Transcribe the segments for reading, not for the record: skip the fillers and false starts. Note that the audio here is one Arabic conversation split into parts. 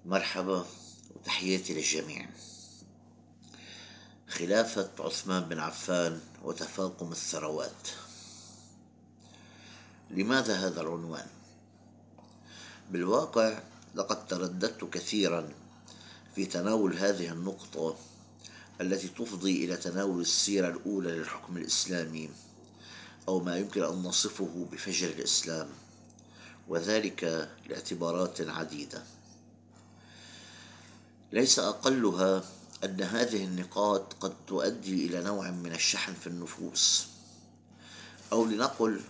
مرحبا وتحياتي للجميع. خلافة عثمان بن عفان وتفاقم الثروات. لماذا هذا العنوان؟ بالواقع لقد ترددت كثيرا في تناول هذه النقطة التي تفضي إلى تناول السيرة الأولى للحكم الإسلامي، أو ما يمكن أن نصفه بفجر الإسلام، وذلك لاعتبارات عديدة. ليس أقلها أن هذه النقاط قد تؤدي إلى نوع من الشحن في النفوس، أو لنقل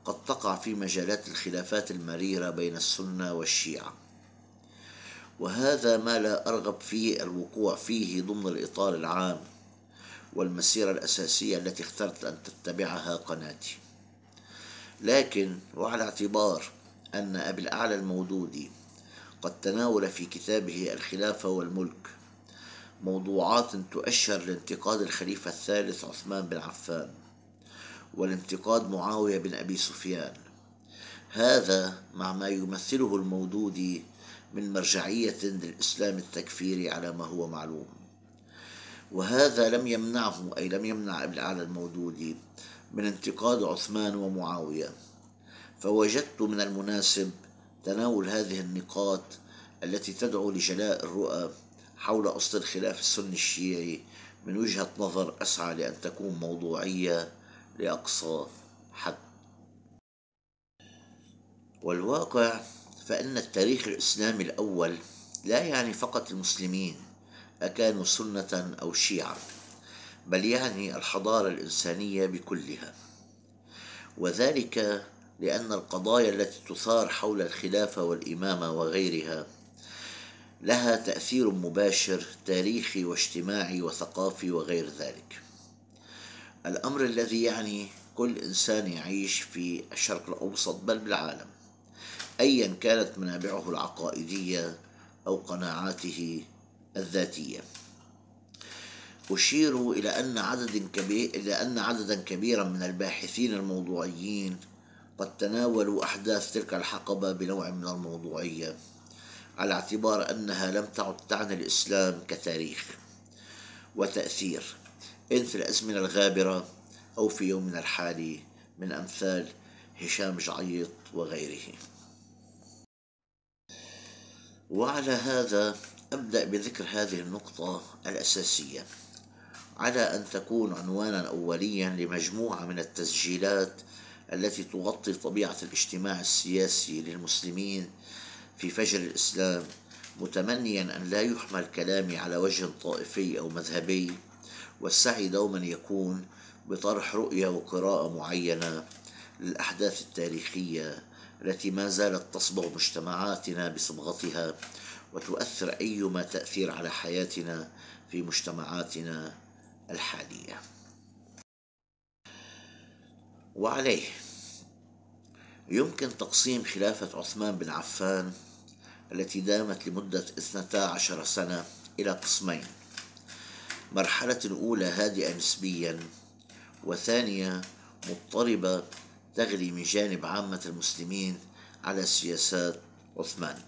قد تقع في مجالات الخلافات المريرة بين السنة والشيعة، وهذا ما لا أرغب في الوقوع فيه ضمن الإطار العام والمسيرة الأساسية التي اخترت أن تتبعها قناتي. لكن وعلى اعتبار أن أبي الأعلى المودودي قد تناول في كتابه الخلافة والملك موضوعات تؤشر لانتقاد الخليفة الثالث عثمان بن عفان والانتقاد معاوية بن أبي سفيان، هذا مع ما يمثله المودودي من مرجعية للإسلام التكفيري على ما هو معلوم، وهذا لم يمنع أبي الأعلى المودودي من انتقاد عثمان ومعاوية. فوجدت من المناسب تناول هذه النقاط التي تدعو لجلاء الرؤى حول أصل الخلاف السني الشيعي من وجهة نظر أسعى لأن تكون موضوعية لأقصى حد. والواقع فإن التاريخ الإسلامي الأول لا يعني فقط المسلمين أكانوا سنة أو شيعة، بل يعني الحضارة الإنسانية بكلها، وذلك لأن القضايا التي تثار حول الخلافة والإمامة وغيرها لها تأثير مباشر تاريخي واجتماعي وثقافي وغير ذلك، الأمر الذي يعني كل إنسان يعيش في الشرق الأوسط بل بالعالم، أيا كانت منابعه العقائدية أو قناعاته الذاتية. أشير إلى أن عددا كبيرا من الباحثين الموضوعيين قد تناولوا أحداث تلك الحقبة بنوع من الموضوعية، على اعتبار أنها لم تعد تعني الإسلام كتاريخ وتأثير إن في الأزمنة الغابرة أو في يومنا الحالي، من أمثال هشام جعيط وغيره. وعلى هذا أبدأ بذكر هذه النقطة الأساسية على أن تكون عنوانا أوليا لمجموعة من التسجيلات التي تغطي طبيعة الاجتماع السياسي للمسلمين في فجر الإسلام، متمنيا أن لا يحمل كلامي على وجه طائفي أو مذهبي، والسعي دوما يكون بطرح رؤية وقراءة معينة للأحداث التاريخية التي ما زالت تصبغ مجتمعاتنا بصبغتها وتؤثر أيما تأثير على حياتنا في مجتمعاتنا الحالية. وعليه يمكن تقسيم خلافة عثمان بن عفان التي دامت لمدة 12 سنة إلى قسمين: مرحلة أولى هادئة نسبيا، وثانية مضطربة تغلي من جانب عامة المسلمين على سياسات عثمان،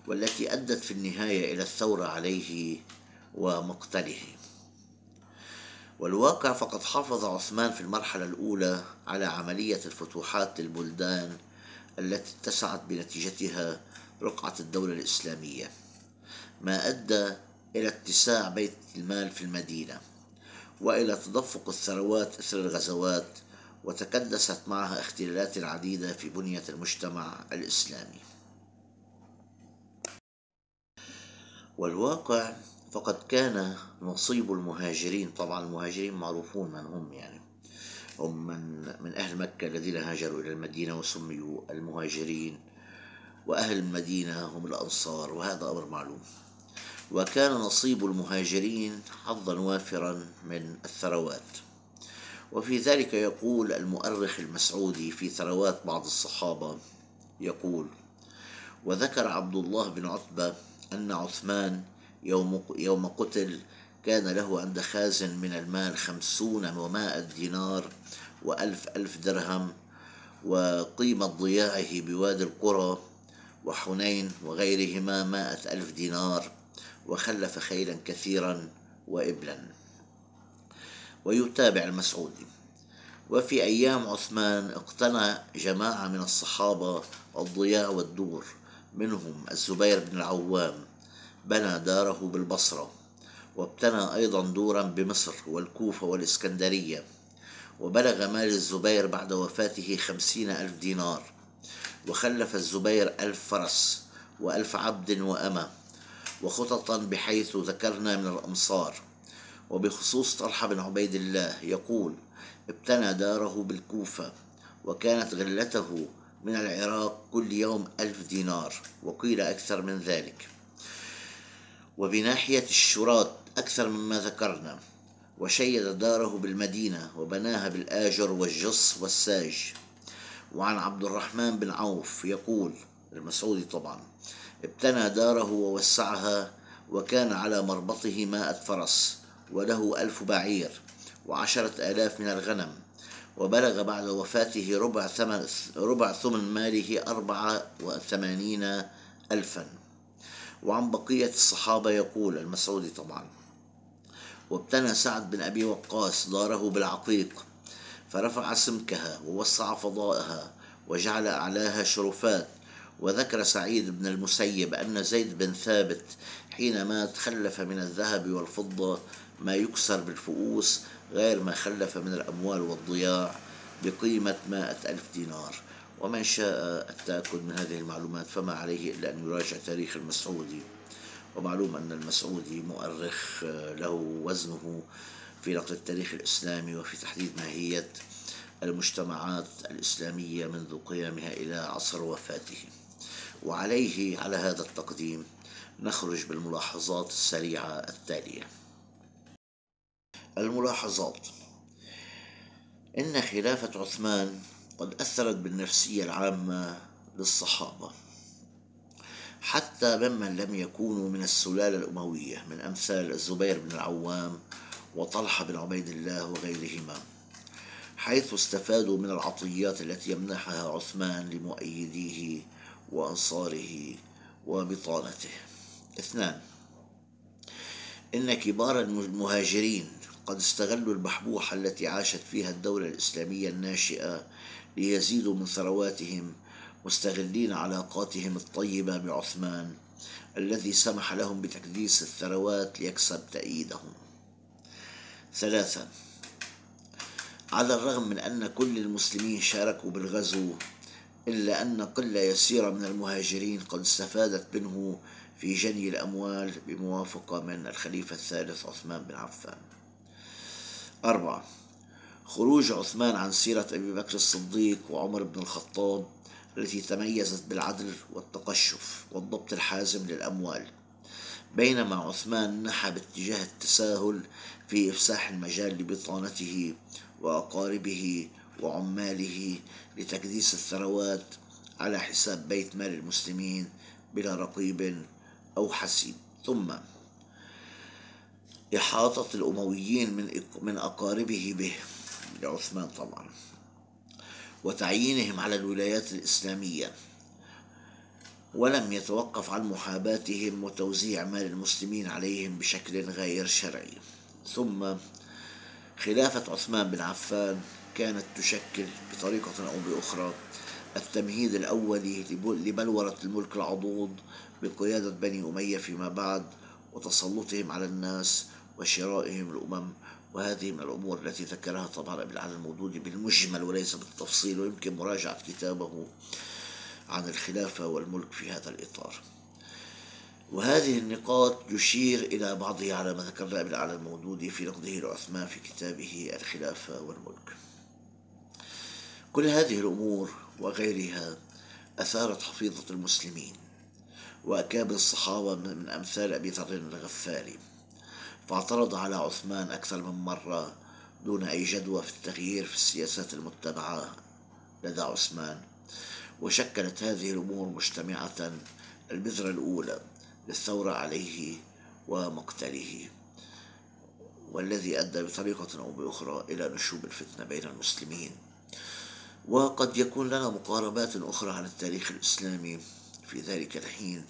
والتي أدت في النهاية إلى الثورة عليه ومقتله. والواقع فقد حافظ عثمان في المرحلة الأولى على عملية الفتوحات للبلدان التي اتسعت بنتيجتها رقعة الدولة الإسلامية، ما أدى إلى اتساع بيت المال في المدينة وإلى تدفق الثروات إثر الغزوات، وتكدست معها اختلالات عديدة في بنية المجتمع الإسلامي. والواقع فقد كان نصيب المهاجرين، طبعا المهاجرين معروفون من هم، يعني هم من أهل مكة الذين هاجروا إلى المدينة وسميوا المهاجرين، وأهل المدينة هم الأنصار، وهذا أمر معلوم. وكان نصيب المهاجرين حظا وافرا من الثروات، وفي ذلك يقول المؤرخ المسعودي في ثروات بعض الصحابة، يقول: وذكر عبد الله بن عتبة أن عثمان يوم قتل كان له عند خازن من المال 50 دينار و1000 درهم، وقيمة ضياعه بوادي القرى وحنين وغيرهما 100,000 دينار، وخلف خيلا كثيرا وإبلا. ويتابع المسعودي: وفي أيام عثمان اقتنى جماعة من الصحابة الضياع والدور، منهم الزبير بن العوام بنى داره بالبصرة، وابتنى أيضا دورا بمصر والكوفة والإسكندرية. وبلغ مال الزبير بعد وفاته 50,000 دينار، وخلف الزبير 1000 فرس و1000 عبد وأمة، وخططا بحيث ذكرنا من الأمصار. وبخصوص طلحة بن عبيد الله يقول: ابتنى داره بالكوفة، وكانت غلته من العراق كل يوم 1000 دينار، وقيل أكثر من ذلك. وبناحية الشراط أكثر مما ذكرنا. وشيد داره بالمدينة، وبناها بالآجر والجص والساج. وعن عبد الرحمن بن عوف يقول، المسعودي طبعا: ابتنى داره ووسعها، وكان على مربطه 100 فرس، وله 1000 بعير، و10,000 من الغنم. وبلغ بعد وفاته ربع ثمن ماله 84,000. وعن بقية الصحابة يقول المسعودي طبعا: وابتنى سعد بن أبي وقاص داره بالعقيق، فرفع سمكها ووسع فضائها وجعل أعلاها شرفات. وذكر سعيد بن المسيب أن زيد بن ثابت حين مات خلف من الذهب والفضة ما يكسر بالفؤوس، غير ما خلف من الأموال والضياع بقيمة 100,000 دينار. ومن شاء التأكد من هذه المعلومات فما عليه إلا أن يراجع تاريخ المسعودي. ومعلوم أن المسعودي مؤرخ له وزنه في نقل التاريخ الإسلامي وفي تحديد ماهية المجتمعات الإسلامية منذ قيامها إلى عصر وفاته. وعليه على هذا التقديم نخرج بالملاحظات السريعة التالية. الملاحظات: إن خلافة عثمان قد أثرت بالنفسية العامة للصحابة، حتى ممن لم يكونوا من السلالة الأموية، من أمثال الزبير بن العوام وطلحة بن عبيد الله وغيرهما، حيث استفادوا من العطيات التي يمنحها عثمان لمؤيديه وأنصاره وبطانته. 2. إن كبار المهاجرين قد استغلوا البحبوحة التي عاشت فيها الدولة الإسلامية الناشئة ليزيدوا من ثرواتهم، مستغلين علاقاتهم الطيبة بعثمان الذي سمح لهم بتكديس الثروات ليكسب تأييدهم. 3. على الرغم من أن كل المسلمين شاركوا بالغزو، إلا أن قلة يسيرة من المهاجرين قد استفادت منه في جني الأموال بموافقة من الخليفة الثالث عثمان بن عفان. 4. خروج عثمان عن سيرة أبي بكر الصديق وعمر بن الخطاب التي تميزت بالعدل والتقشف والضبط الحازم للأموال، بينما عثمان نحى باتجاه التساهل في إفساح المجال لبطانته وأقاربه وعماله لتكديس الثروات على حساب بيت مال المسلمين بلا رقيب أو حسيب. ثم إحاطة الأمويين من أقاربه به، لعثمان طبعا، وتعيينهم على الولايات الإسلامية، ولم يتوقف عن محاباتهم وتوزيع مال المسلمين عليهم بشكل غير شرعي. ثم خلافة عثمان بن عفان كانت تشكل بطريقة أو بأخرى التمهيد الأولي لبلورة الملك العضوض بقيادة بني أمية فيما بعد، وتسلطهم على الناس وشرائهم الأمم. وهذه من الأمور التي ذكرها طبعا أبي العلا المودودي بالمجمل وليس بالتفصيل، ويمكن مراجعة كتابه عن الخلافة والملك في هذا الإطار. وهذه النقاط يشير إلى بعضها على ما ذكرنا أبي العلا المودودي في نقده لعثمان في كتابه الخلافة والملك. كل هذه الأمور وغيرها أثارت حفيظة المسلمين وأكابر الصحابة من أمثال أبي ذر الغفاري، فاعترض على عثمان أكثر من مرة دون أي جدوى في التغيير في السياسات المتبعة لدى عثمان. وشكلت هذه الأمور مجتمعة البذرة الأولى للثورة عليه ومقتله، والذي أدى بطريقة أو بأخرى إلى نشوب الفتنة بين المسلمين. وقد يكون لنا مقاربات أخرى على التاريخ الإسلامي في ذلك الحين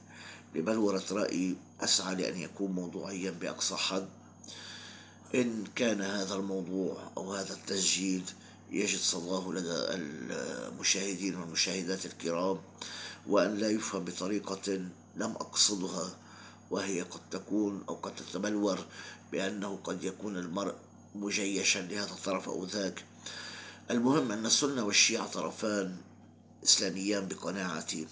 لبلورة رأي أسعى لأن يكون موضوعيا بأقصى حد. إن كان هذا الموضوع أو هذا التسجيل يجد صداه لدى المشاهدين والمشاهدات الكرام، وأن لا يفهم بطريقة لم أقصدها، وهي قد تكون أو قد تتبلور بأنه قد يكون المرء مجيشا لهذا الطرف أو ذاك. المهم أن السنة والشيعة طرفان إسلاميان بقناعتي،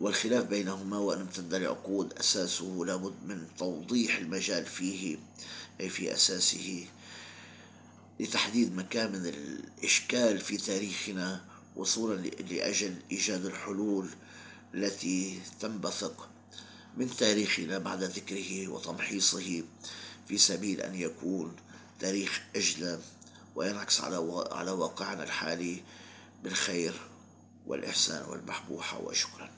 والخلاف بينهما وأن امتد لعقود أساسه لابد من توضيح المجال فيه، أي في أساسه، لتحديد مكامن الإشكال في تاريخنا، وصولا لأجل إيجاد الحلول التي تنبثق من تاريخنا بعد ذكره وتمحيصه، في سبيل أن يكون تاريخ أجلى وينعكس على واقعنا الحالي بالخير والإحسان والبحبوحة. وشكرا.